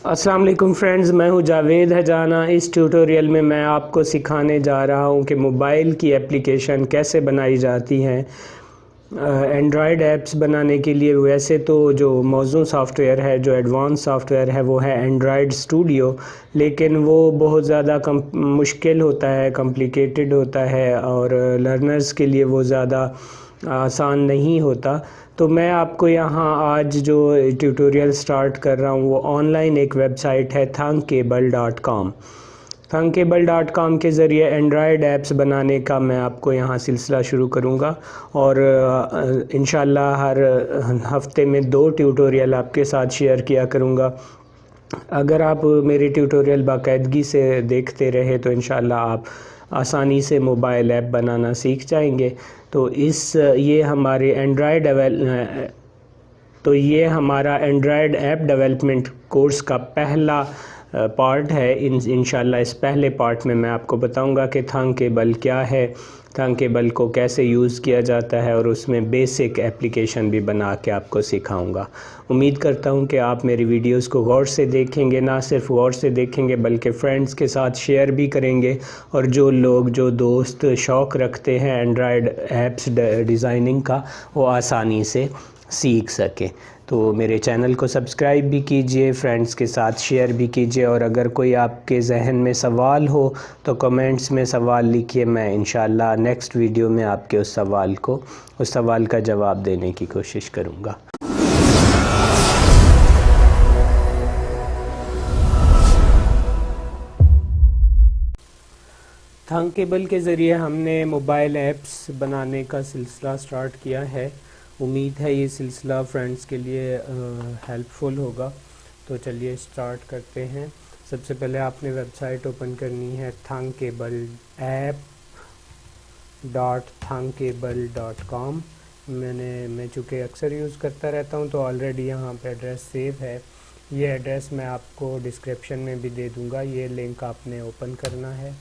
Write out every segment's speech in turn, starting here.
अस्सलाम वालेकुम फ्रेंड्स, मैं हूं जावेद हजाना। इस ट्यूटोरियल में मैं आपको सिखाने जा रहा हूं कि मोबाइल की एप्लीकेशन कैसे बनाई जाती हैं। एंड्रॉयड ऐप्स बनाने के लिए वैसे तो जो मौजूद सॉफ्टवेयर है, जो एडवांस सॉफ्टवेयर है, वो है एंड्रॉयड स्टूडियो, लेकिन वो बहुत ज़्यादा मुश्किल होता है, कॉम्प्लिकेटेड होता है और लर्नर्स के लिए वो ज़्यादा आसान नहीं होता। तो मैं आपको यहाँ आज जो ट्यूटोरियल स्टार्ट कर रहा हूँ वो ऑनलाइन एक वेबसाइट है thunkable.com। thunkable.com के ज़रिए एंड्रॉयड ऐप्स बनाने का मैं आपको यहाँ सिलसिला शुरू करूँगा और इंशाल्लाह हर हफ्ते में 2 ट्यूटोरियल आपके साथ शेयर किया करूँगा। अगर आप मेरी ट्यूटोरियल बाकायदगी से देखते रहे तो इंशाल्लाह आप आसानी से मोबाइल ऐप बनाना सीख जाएंगे। तो ये हमारा एंड्रॉयड ऐप डेवलपमेंट कोर्स का पहला पार्ट है। इंशाल्लाह इस पहले पार्ट में मैं आपको बताऊंगा कि थंकेबल क्या है, थंकेबल को कैसे यूज़ किया जाता है और उसमें बेसिक एप्लीकेशन भी बना के आपको सिखाऊंगा। उम्मीद करता हूं कि आप मेरी वीडियोस को गौर से देखेंगे, ना सिर्फ गौर से देखेंगे बल्कि फ्रेंड्स के साथ शेयर भी करेंगे, और जो दोस्त शौक़ रखते हैं एंड्रॉयड ऐप्स डिज़ाइनिंग का, वो आसानी से सीख सकें। तो मेरे चैनल को सब्सक्राइब भी कीजिए, फ्रेंड्स के साथ शेयर भी कीजिए, और अगर कोई आपके जहन में सवाल हो तो कमेंट्स में सवाल लिखिए। मैं इंशाल्लाह नेक्स्ट वीडियो में आपके उस सवाल का जवाब देने की कोशिश करूँगा। थंकेबल के ज़रिए हमने मोबाइल ऐप्स बनाने का सिलसिला स्टार्ट किया है। उम्मीद है ये सिलसिला फ्रेंड्स के लिए हेल्पफुल होगा। तो चलिए स्टार्ट करते हैं। सबसे पहले आपने वेबसाइट ओपन करनी है thunkable.app.thunkable.com। मैं चूँकि अक्सर यूज़ करता रहता हूँ तो ऑलरेडी यहाँ पे एड्रेस सेव है। ये एड्रेस मैं आपको डिस्क्रिप्शन में भी दे दूँगा। ये लिंक आपने ओपन करना है।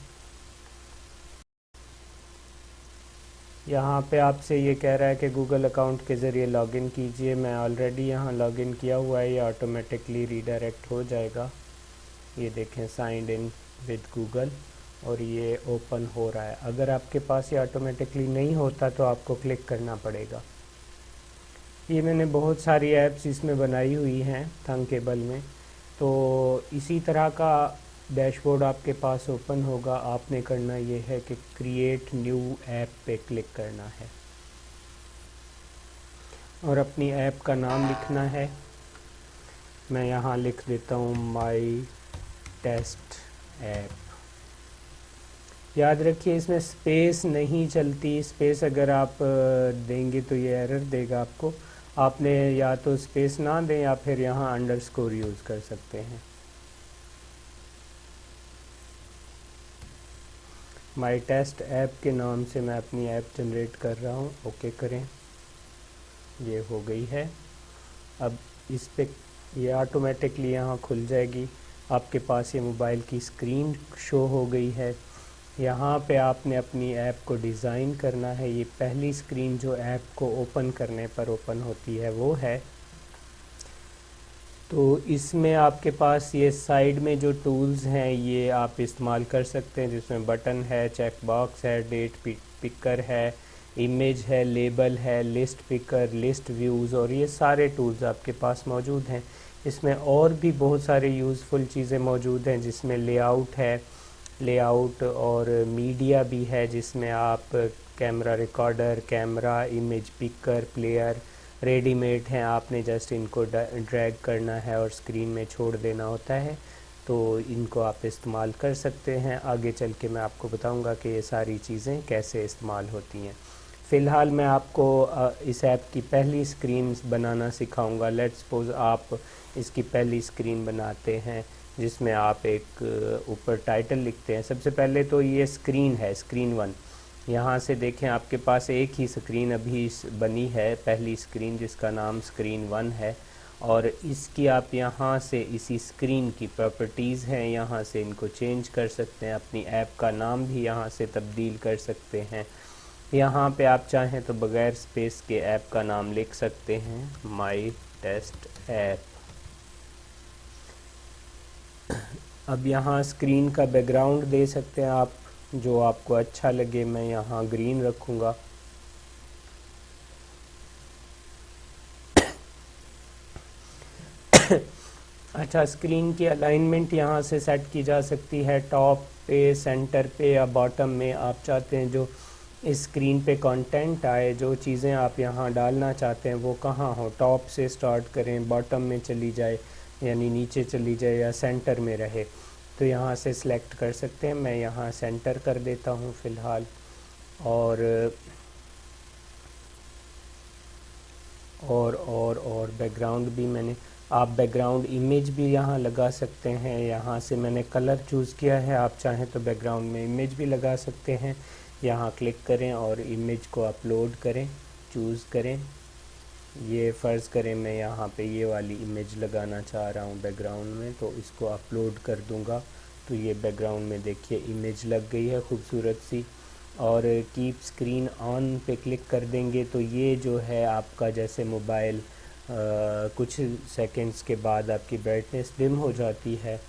यहाँ पे आपसे ये कह रहा है कि गूगल अकाउंट के ज़रिए लॉगिन कीजिए। मैं ऑलरेडी यहाँ लॉगिन किया हुआ है, ये ऑटोमेटिकली रीडायरेक्ट हो जाएगा। ये देखें, साइंड इन विद गूगल, और ये ओपन हो रहा है। अगर आपके पास ये ऑटोमेटिकली नहीं होता तो आपको क्लिक करना पड़ेगा। ये मैंने बहुत सारी ऐप्स इसमें बनाई हुई हैं थंकेबल में। तो इसी तरह का डैशबोर्ड आपके पास ओपन होगा। आपने करना ये है कि क्रिएट न्यू ऐप पे क्लिक करना है और अपनी ऐप का नाम लिखना है। मैं यहाँ लिख देता हूँ माई टेस्ट ऐप। याद रखिए इसमें स्पेस नहीं चलती। स्पेस अगर आप देंगे तो ये एरर देगा आपको। आपने या तो स्पेस ना दें या फिर यहाँ अंडरस्कोर यूज़ कर सकते हैं। माई टेस्ट ऐप के नाम से मैं अपनी ऐप जनरेट कर रहा हूँ। ओके करें, ये हो गई है। अब इस पे ये ऑटोमेटिकली यहाँ खुल जाएगी। आपके पास ये मोबाइल की स्क्रीन शो हो गई है। यहाँ पे आपने अपनी ऐप को डिज़ाइन करना है। ये पहली स्क्रीन जो ऐप को ओपन करने पर ओपन होती है वो है। तो इसमें आपके पास ये साइड में जो टूल्स हैं ये आप इस्तेमाल कर सकते हैं, जिसमें बटन है, चेक बॉक्स है, डेट पिकर है, इमेज है, लेबल है, लिस्ट पिकर, लिस्ट व्यूज़, और ये सारे टूल्स आपके पास मौजूद हैं। इसमें और भी बहुत सारे यूज़फुल चीज़ें मौजूद हैं, जिसमें लेआउट और मीडिया भी है, जिसमें आप camera recorder, camera, image picker, player readymade हैं। आपने जस्ट इनको ड्रैग करना है और स्क्रीन में छोड़ देना होता है। तो इनको आप इस्तेमाल कर सकते हैं। आगे चल के मैं आपको बताऊंगा कि ये सारी चीज़ें कैसे इस्तेमाल होती हैं। फ़िलहाल मैं आपको इस ऐप की पहली स्क्रीन बनाना सिखाऊंगा। लेट्स सपोज आप इसकी पहली स्क्रीन बनाते हैं, जिसमें आप एक ऊपर टाइटल लिखते हैं। सबसे पहले तो ये स्क्रीन है, स्क्रीन 1। यहाँ से देखें आपके पास एक ही स्क्रीन अभी बनी है, पहली स्क्रीन, जिसका नाम स्क्रीन 1 है। और इसकी आप यहाँ से इसी स्क्रीन की प्रॉपर्टीज़ हैं, यहाँ से इनको चेंज कर सकते हैं। अपनी ऐप का नाम भी यहाँ से तब्दील कर सकते हैं। यहाँ पे आप चाहें तो बग़ैर स्पेस के ऐप का नाम लिख सकते हैं, माई टेस्ट ऐप। अब यहाँ स्क्रीन का बैकग्राउंड दे सकते हैं आप, जो आपको अच्छा लगे। मैं यहाँ ग्रीन रखूँगा। अच्छा, स्क्रीन की अलाइनमेंट यहाँ से सेट की जा सकती है, टॉप पे, सेंटर पे या बॉटम में। आप चाहते हैं जो इस स्क्रीन पे कंटेंट आए, जो चीज़ें आप यहाँ डालना चाहते हैं वो कहाँ हो, टॉप से स्टार्ट करें, बॉटम में चली जाए यानी नीचे चली जाए, या सेंटर में रहे, तो यहाँ से सिलेक्ट कर सकते हैं। मैं यहाँ सेंटर कर देता हूँ फ़िलहाल। और बैकग्राउंड भी मैंने, आप बैकग्राउंड इमेज भी यहाँ लगा सकते हैं। यहाँ से मैंने कलर चूज़ किया है, आप चाहें तो बैकग्राउंड में इमेज भी लगा सकते हैं। यहाँ क्लिक करें और इमेज को अपलोड करें, चूज़ करें। ये फ़र्ज़ करें मैं यहाँ पे ये वाली इमेज लगाना चाह रहा हूँ बैकग्राउंड में, तो इसको अपलोड कर दूँगा। तो ये बैकग्राउंड में देखिए इमेज लग गई है खूबसूरत सी। और कीप स्क्रीन ऑन पे क्लिक कर देंगे तो ये जो है आपका, जैसे मोबाइल कुछ सेकंड्स के बाद आपकी ब्राइटनेस डिम हो जाती है,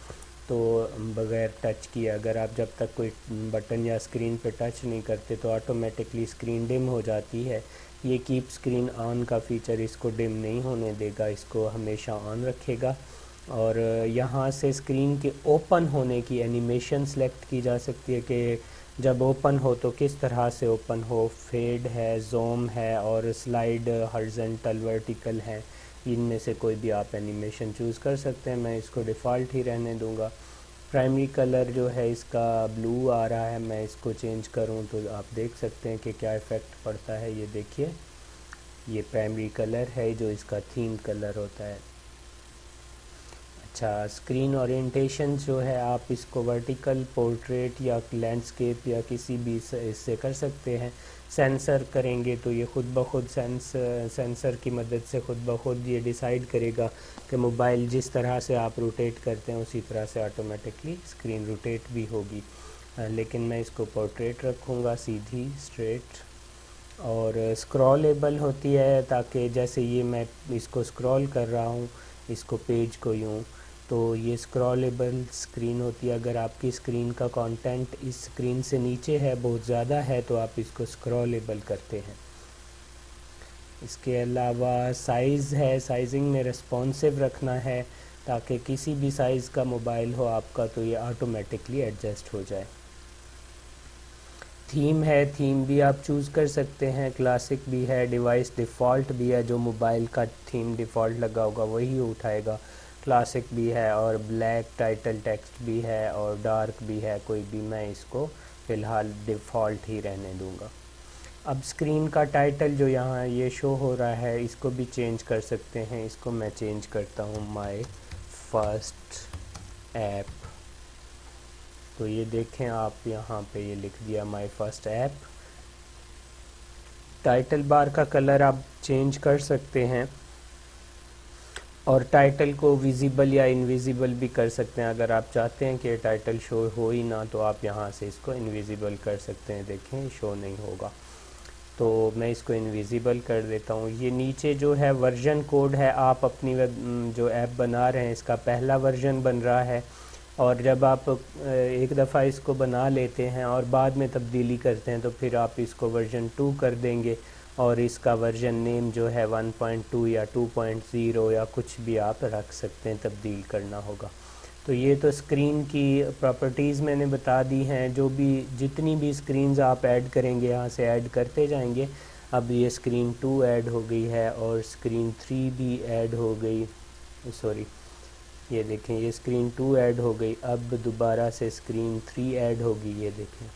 तो बग़ैर टच किए अगर आप जब तक कोई बटन या स्क्रीन पे टच नहीं करते तो ऑटोमेटिकली स्क्रीन डिम हो जाती है। ये कीप स्क्रीन ऑन का फ़ीचर इसको डिम नहीं होने देगा, इसको हमेशा ऑन रखेगा। और यहाँ से स्क्रीन के ओपन होने की एनिमेशन सेलेक्ट की जा सकती है कि जब ओपन हो तो किस तरह से ओपन हो। फेड है, ज़ूम है और स्लाइड हॉरिज़ॉन्टल वर्टिकल है, इनमें से कोई भी आप एनिमेशन चूज़ कर सकते हैं। मैं इसको डिफ़ॉल्ट ही रहने दूंगा। प्राइमरी कलर जो है इसका ब्लू आ रहा है, मैं इसको चेंज करूं तो आप देख सकते हैं कि क्या इफ़ेक्ट पड़ता है। ये देखिए, ये प्राइमरी कलर है जो इसका थीम कलर होता है। अच्छा, स्क्रीन ओरिएंटेशन जो है आप इसको वर्टिकल, पोर्ट्रेट या लैंडस्केप या किसी भी इससे कर सकते हैं। सेंसर करेंगे तो ये खुद ब खुद सेंसर की मदद से खुद ब खुद ये डिसाइड करेगा कि मोबाइल जिस तरह से आप रोटेट करते हैं उसी तरह से ऑटोमेटिकली स्क्रीन रोटेट भी होगी। लेकिन मैं इसको पोर्ट्रेट रखूँगा, सीधी स्ट्रेट। और स्क्रॉलेबल होती है ताकि जैसे ये मैं इसको स्क्रॉल कर रहा हूँ, इसको पेज को यूँ, तो ये स्क्रॉलेबल स्क्रीन होती है। अगर आपकी स्क्रीन का कंटेंट इस स्क्रीन से नीचे है, बहुत ज़्यादा है, तो आप इसको स्क्रॉलेबल करते हैं। इसके अलावा साइज़ है, साइजिंग में रिस्पॉन्सिव रखना है ताकि किसी भी साइज़ का मोबाइल हो आपका तो ये ऑटोमेटिकली एडजस्ट हो जाए। थीम है, थीम भी आप चूज़ कर सकते हैं, क्लासिक भी है, डिवाइस डिफ़ॉल्ट भी है, जो मोबाइल का थीम डिफ़ॉल्ट लगा होगा वही उठाएगा। क्लासिक भी है और ब्लैक टाइटल टेक्स्ट भी है और डार्क भी है, कोई भी, मैं इसको फ़िलहाल डिफ़ॉल्ट ही रहने दूंगा। अब स्क्रीन का टाइटल जो यहाँ ये शो हो रहा है इसको भी चेंज कर सकते हैं। इसको मैं चेंज करता हूँ माय फर्स्ट ऐप। तो ये देखें आप, यहाँ पे ये लिख दिया my first app. Title bar का कलर आप चेंज कर सकते हैं और टाइटल को विजिबल या इनविजिबल भी कर सकते हैं। अगर आप चाहते हैं कि टाइटल शो हो ही ना तो आप यहाँ से इसको इनविजिबल कर सकते हैं। देखें, शो नहीं होगा, तो मैं इसको इनविजिबल कर देता हूँ। ये नीचे जो है वर्जन कोड है, आप अपनी जो ऐप बना रहे हैं इसका पहला वर्जन बन रहा है, और जब आप एक दफ़ा इसको बना लेते हैं और बाद में तब्दीली करते हैं तो फिर आप इसको वर्जन 2 कर देंगे और इसका वर्जन नेम जो है 1.2 या 2.0 या कुछ भी आप रख सकते हैं, तब्दील करना होगा। तो ये तो स्क्रीन की प्रॉपर्टीज़ मैंने बता दी हैं। जो भी जितनी भी स्क्रीन्स आप ऐड करेंगे यहाँ से ऐड करते जाएंगे। अब ये स्क्रीन 2 ऐड हो गई है और स्क्रीन 3 भी ऐड हो गई, सॉरी, ये देखें, ये स्क्रीन 2 ऐड हो गई। अब दोबारा से स्क्रीन 3 ऐड होगी, ये देखें,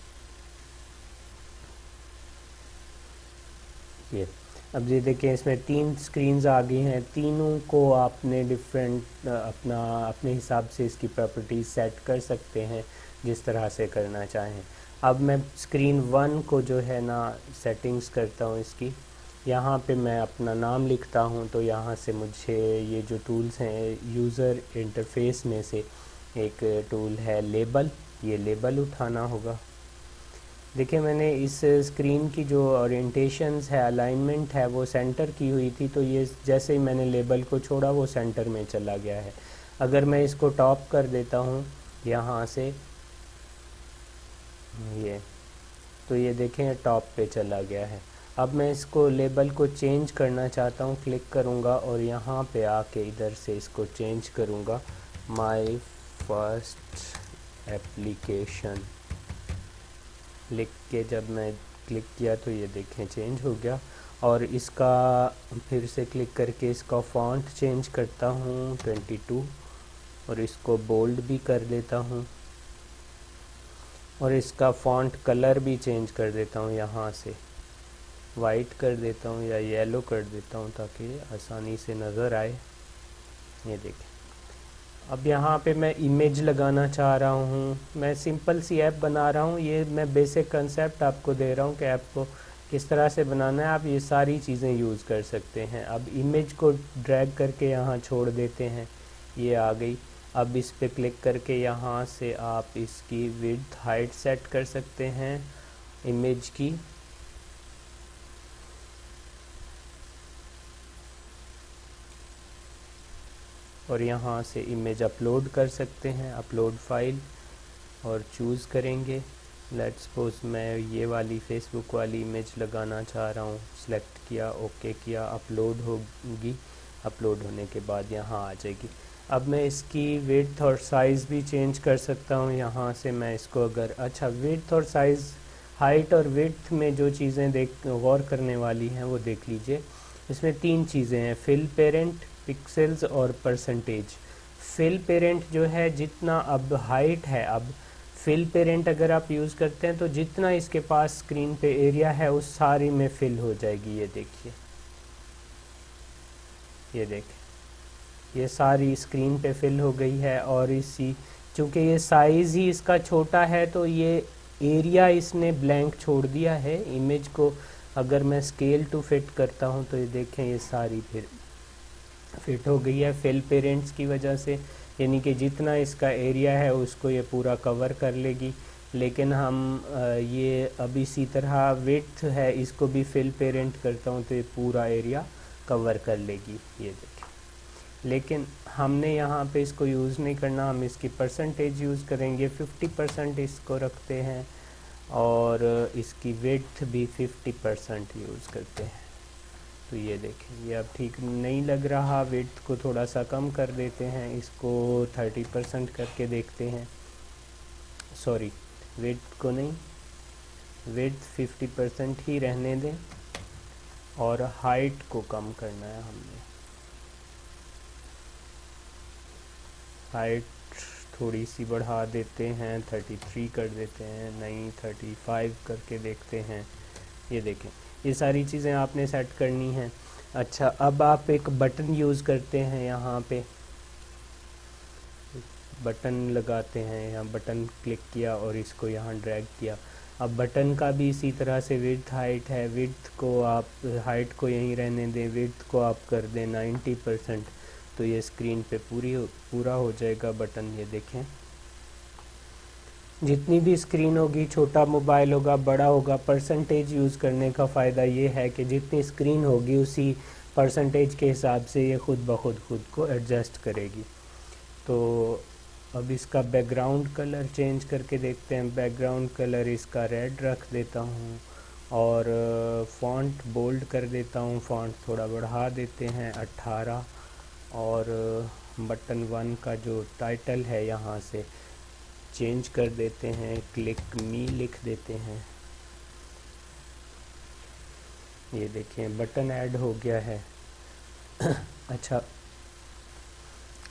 ये अब ये देखें, इसमें 3 स्क्रीन्स आ गई हैं। तीनों को आपने डिफरेंट अपने हिसाब से इसकी प्रॉपर्टीज सेट कर सकते हैं जिस तरह से करना चाहें। अब मैं स्क्रीन 1 को जो है ना सेटिंग्स करता हूँ इसकी। यहाँ पे मैं अपना नाम लिखता हूँ, तो यहाँ से मुझे ये जो टूल्स हैं यूज़र इंटरफेस में से एक टूल है लेबल, ये लेबल उठाना होगा। देखिए, मैंने इस स्क्रीन की जो ओरिएंटेशंस है, अलाइनमेंट है, वो सेंटर की हुई थी, तो ये जैसे ही मैंने लेबल को छोड़ा वो सेंटर में चला गया है। अगर मैं इसको टॉप कर देता हूँ यहाँ से ये, तो ये देखें टॉप पे चला गया है। अब मैं इसको लेबल को चेंज करना चाहता हूँ, क्लिक करूँगा और यहाँ पे आके इधर से इसको चेंज करूँगा, माय फर्स्ट एप्लीकेशन लिख के जब मैं क्लिक किया तो ये देखें चेंज हो गया। और इसका फिर से क्लिक करके इसका फॉन्ट चेंज करता हूँ 22 और इसको बोल्ड भी कर देता हूँ और इसका फॉन्ट कलर भी चेंज कर देता हूँ, यहाँ से वाइट कर देता हूँ या येलो कर देता हूँ ताकि आसानी से नज़र आए। ये देखें अब यहाँ पे मैं इमेज लगाना चाह रहा हूँ, मैं सिंपल सी ऐप बना रहा हूँ। ये मैं बेसिक कंसेप्ट आपको दे रहा हूँ कि ऐप को किस तरह से बनाना है, आप ये सारी चीज़ें यूज़ कर सकते हैं। अब इमेज को ड्रैग करके यहाँ छोड़ देते हैं, ये आ गई। अब इस पे क्लिक करके यहाँ से आप इसकी विड्थ हाइट सेट कर सकते हैं इमेज की। और यहाँ से इमेज अपलोड कर सकते हैं, अपलोड फाइल, और चूज़ करेंगे। लेट्स सपोज मैं ये वाली फेसबुक वाली इमेज लगाना चाह रहा हूँ, सेलेक्ट किया, ओके किया, अपलोड होगी। अपलोड होने के बाद यहाँ आ जाएगी। अब मैं इसकी विड्थ और साइज़ भी चेंज कर सकता हूँ। यहाँ से मैं इसको अगर अच्छा विड्थ और साइज़, हाइट और विड्थ में जो चीज़ें गौर करने वाली हैं वो देख लीजिए। इसमें 3 चीज़ें हैं, फिल पेरेंट, पिक्सेल्स और परसेंटेज। फिल पेरेंट जो है जितना अब हाइट है, अब फिल पेरेंट अगर आप यूज़ करते हैं तो जितना इसके पास स्क्रीन पे एरिया है उस सारी में फिल हो जाएगी। ये देखिए, ये देखिए, ये सारी स्क्रीन पे फिल हो गई है। और इसी चूँकि ये साइज़ ही इसका छोटा है तो ये एरिया इसने ब्लैंक छोड़ दिया है। इमेज को अगर मैं स्केल टू फिट करता हूँ तो ये देखें ये सारी फिर फिट हो गई है फिल पेरेंट्स की वजह से, यानी कि जितना इसका एरिया है उसको ये पूरा कवर कर लेगी। लेकिन हम ये अब इसी तरह विड्थ है, इसको भी फिल पेरेंट करता हूँ तो ये पूरा एरिया कवर कर लेगी। ये देखिए, लेकिन हमने यहाँ पे इसको यूज़ नहीं करना, हम इसकी परसेंटेज यूज़ करेंगे। 50% इसको रखते हैं और इसकी विड्थ भी 50% यूज़ करते हैं। तो ये देखें ये अब ठीक नहीं लग रहा, विड्थ को थोड़ा सा कम कर देते हैं, इसको 30% करके देखते हैं। सॉरी, विड्थ को नहीं, विड्थ 50% ही रहने दें और हाइट को कम करना है हमने। हाइट थोड़ी सी बढ़ा देते हैं, 33 कर देते हैं, नहीं 35 करके देखते हैं। ये देखें ये सारी चीज़ें आपने सेट करनी हैं। अच्छा, अब आप एक बटन यूज़ करते हैं, यहाँ पे बटन लगाते हैं, यहाँ बटन क्लिक किया और इसको यहाँ ड्रैग किया। अब बटन का भी इसी तरह से विड्थ हाइट है, विड्थ को आप हाइट को यहीं रहने दें, विड्थ को आप कर दें 90%, तो ये स्क्रीन पे पूरा हो जाएगा बटन। ये देखें जितनी भी स्क्रीन होगी, छोटा मोबाइल होगा बड़ा होगा, परसेंटेज यूज़ करने का फ़ायदा ये है कि जितनी स्क्रीन होगी उसी परसेंटेज के हिसाब से ये खुद ब खुद को एडजस्ट करेगी। तो अब इसका बैकग्राउंड कलर चेंज करके देखते हैं। बैकग्राउंड कलर इसका रेड रख देता हूँ और फ़ॉन्ट बोल्ड कर देता हूँ, फ़ॉन्ट थोड़ा बढ़ा देते हैं 18। और बटन 1 का जो टाइटल है यहाँ से चेंज कर देते हैं, क्लिक मी लिख देते हैं। ये देखें बटन ऐड हो गया है। अच्छा,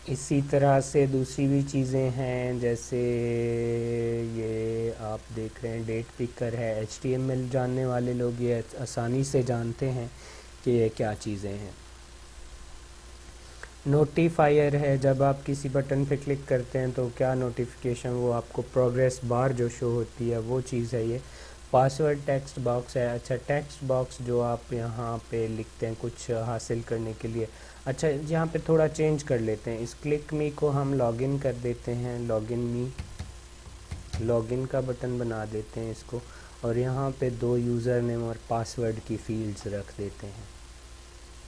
इसी तरह से दूसरी भी चीज़ें हैं, जैसे ये आप देख रहे हैं डेट पिकर है। HTML जानने वाले लोग ये आसानी से जानते हैं कि ये क्या चीज़ें हैं। नोटिफायर है, जब आप किसी बटन पे क्लिक करते हैं तो क्या नोटिफिकेशन, वो आपको प्रोग्रेस बार जो शो होती है वो चीज़ है ये। पासवर्ड टेक्स्ट बॉक्स है। अच्छा, टेक्स्ट बॉक्स जो आप यहाँ पे लिखते हैं कुछ हासिल करने के लिए। अच्छा, यहाँ पे थोड़ा चेंज कर लेते हैं, इस क्लिक मी को हम लॉगिन कर देते हैं, लॉगिन मी, लॉगिन का बटन बना देते हैं इसको, और यहाँ पे 2 यूज़र नेम और पासवर्ड की फील्ड्स रख देते हैं।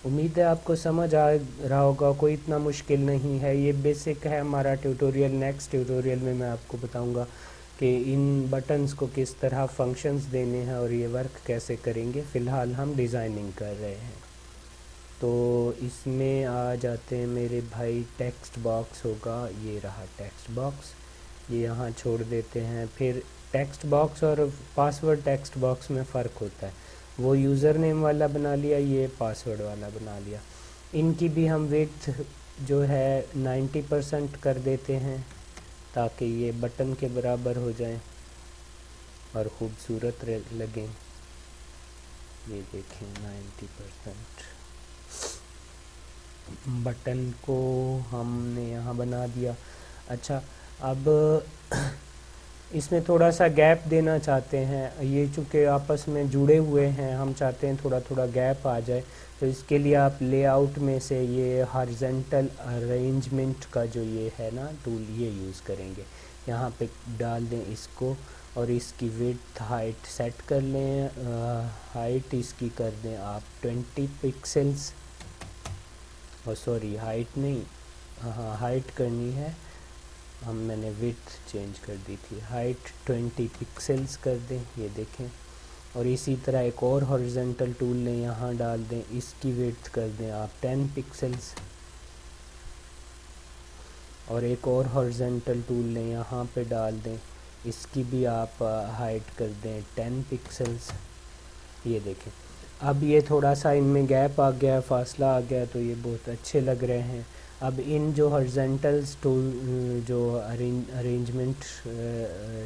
उम्मीद है आपको समझ आ रहा होगा, कोई इतना मुश्किल नहीं है, ये बेसिक है हमारा ट्यूटोरियल। नेक्स्ट ट्यूटोरियल में मैं आपको बताऊंगा कि इन बटन्स को किस तरह फंक्शंस देने हैं और ये वर्क कैसे करेंगे। फ़िलहाल हम डिज़ाइनिंग कर रहे हैं। तो इसमें आ जाते हैं मेरे भाई, टेक्स्ट बॉक्स होगा, ये रहा टेक्स्ट बॉक्स, ये यहाँ छोड़ देते हैं। फिर टेक्स्ट बॉक्स और पासवर्ड टेक्स्ट बॉक्स में फ़र्क होता है, वो यूज़र नेम वाला बना लिया, ये पासवर्ड वाला बना लिया। इनकी भी हम विड्थ जो है 90% कर देते हैं ताकि ये बटन के बराबर हो जाए और ख़ूबसूरत लगें। ये देखें 90% बटन को हमने यहाँ बना दिया। अच्छा, अब इसमें थोड़ा सा गैप देना चाहते हैं, ये चूँकि आपस में जुड़े हुए हैं, हम चाहते हैं थोड़ा थोड़ा गैप आ जाए। तो इसके लिए आप लेआउट में से ये हॉरिजॉन्टल अरेंजमेंट का जो ये है ना टूल, ये यूज़ करेंगे। यहाँ पे डाल दें इसको और इसकी विड्थ हाइट सेट कर लें। हाइट इसकी कर दें आप 20 पिक्सेल्स, और सॉरी हाइट नहीं, हाँ हाइट करनी है, मैंने विड्थ चेंज कर दी थी, हाइट 20 पिक्सेल्स कर दें, ये देखें। और इसी तरह एक और हॉरिजॉन्टल टूल लें, यहाँ डाल दें, इसकी विड्थ कर दें आप 10 पिक्सेल्स। और एक और हॉरिजॉन्टल टूल लें, यहाँ पे डाल दें, इसकी भी आप हाइट कर दें 10 पिक्सेल्स। ये देखें, अब ये थोड़ा सा इनमें गैप आ गया, फासला आ गया, तो ये बहुत अच्छे लग रहे हैं। अब इन जो हॉरिजॉन्टल्स टूल जो अरेंजमेंट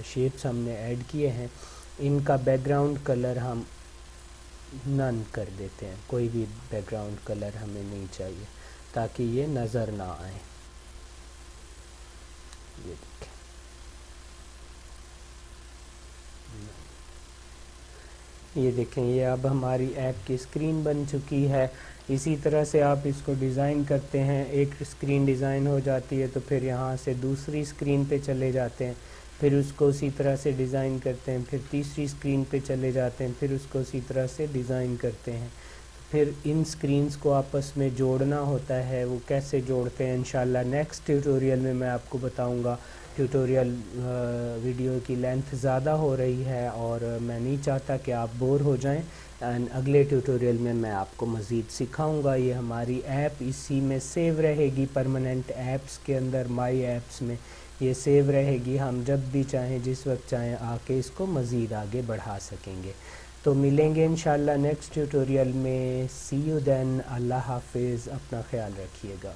शेप्स हमने ऐड किए हैं, इनका बैकग्राउंड कलर हम नन कर देते हैं, कोई भी बैकग्राउंड कलर हमें नहीं चाहिए ताकि ये नज़र ना आए। ये देखें, ये देखें, ये अब हमारी ऐप की स्क्रीन बन चुकी है। इसी तरह से आप इसको डिज़ाइन करते हैं, एक स्क्रीन डिज़ाइन हो जाती है तो फिर यहाँ से दूसरी स्क्रीन पे चले जाते हैं, फिर उसको उसी तरह से डिज़ाइन करते हैं, फिर तीसरी स्क्रीन पे चले जाते हैं, फिर उसको उसी तरह से डिज़ाइन करते हैं। फिर इन स्क्रीन्स को आपस में जोड़ना होता है, वो कैसे जोड़ते हैं इंशाल्लाह नेक्स्ट ट्यूटोरियल में मैं आपको बताऊंगा। ट्यूटोरियल वीडियो की लेंथ ज़्यादा हो रही है और मैं नहीं चाहता कि आप बोर हो जाएं, एंड अगले ट्यूटोरियल में मैं आपको मज़ीद सिखाऊंगा। ये हमारी ऐप इसी में सेव रहेगी, परमानेंट ऐप्स के अंदर, माई ऐप्स में ये सेव रहेगी। हम जब भी चाहें, जिस वक्त चाहें, आके इसको मज़ीद आगे बढ़ा सकेंगे। तो मिलेंगे इंशाल्लाह नेक्स्ट ट्यूटोरियल में। सी यू देन, अल्लाह हाफिज़, अपना ख्याल रखिएगा।